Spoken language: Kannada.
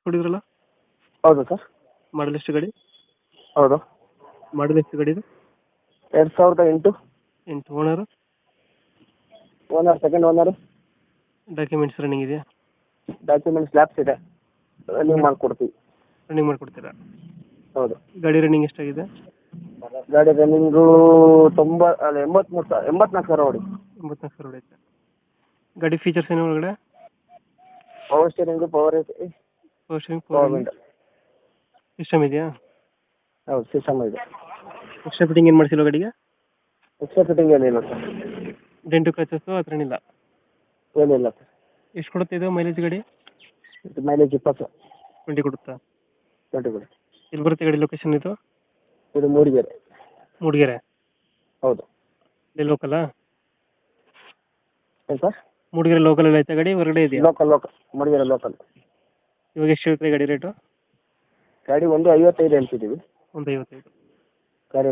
ಕೊಡಿದ್ರಲ್ಲ, ಹೌದು ಸರ್. ಮಾಡಲ್ ಎಷ್ಟು ಗಾಡಿ? ಹೌದು. ಮಾಡಲ್ ಎಷ್ಟು ಗಾಡಿ ಇದು? 2008. 8 owner. Owner second owner. Documents running ಇದೆಯಾ? ಡಾಕ್ಯುಮೆಂಟ್ಸ್ ಲ್ಯಾಪ್ಸ್ ಇದೆ, ರನ್ನಿಂಗ್ ಮಾಡಿಕೊಡ್ತೀವಿ. ರನ್ನಿಂಗ್ ಮಾಡಿಕೊಡ್ತೀರಾ? ಹೌದು. ಗಾಡಿ ರನ್ನಿಂಗ್ ಎಷ್ಟಾಗಿದೆ? ಗಾಡಿ ರನ್ನಿಂಗು 84 ಸಾವಿರ ಹೊಡಿ. 84 ಸಾವಿರ ಹೊಡೆಯುತ್ತೆ. ಗಾಡಿ ಫೀಚರ್ಸ್ ಏನು ಒಳಗಡೆ? Power steering, power power steering, power window. System ಇದೆಯಾ? ಹೌದು, ಸಿಸ್ಟಮ್ ಇದೆ. ಎಕ್ಸ್ಟ್ರಾ ಫಿಟ್ಟಿಂಗ್ ಏನು ಮಾಡಿಸಿಲ್ಲ ಗಾಡಿಗೆ? ಎಕ್ಸ್ಟ್ರಾ ಫಿಟ್ಟಿಂಗ್ ಏನಿಲ್ಲ ಸರ್. ಡೆಂಟು ಕ್ರಚಸ್ಸು ಆ ಥರ ಏನಿಲ್ಲ? ಏನಿಲ್ಲ ಸರ್. ಎಷ್ಟು ಕೊಡುತ್ತೆ ಇದು ಮೈಲೇಜ್ ಗಾಡಿ? ಇದು ಮೈಲೇಜ್ 20. 20 ಕೊಡುತ್ತಾ? 20 ಕೊಡುತ್ತೆ. ಎಲ್ಲಿ ಬರುತ್ತೆ ಗಾಡಿ ಲೊಕೇಶನ್ ಇದು? ಇದು ಮೂಡಿಗೆರೆ. ಮೂಡಿಗೆರೆ? ಹೌದು. ಇಲ್ಲಿ ಲೋಕಲಾ? ಏನು ಸರ್? ಮೂಡಿಗೆರೆ ಲೋಕಲಲ್ಲಿ ಐತೆ ಗಾಡಿ, ಹೊರಗಡೆ ಇದೆಯಾ? Local Mudigere local. ಇವಾಗ ಎಷ್ಟು ಹೇಳ್ತೀರಿ ಗಾಡಿ ರೇಟು? ಗಾಡಿ 1.55 ಹೇಳ್ತಿದ್ದೀವಿ. 1.55. ಗಾಡಿ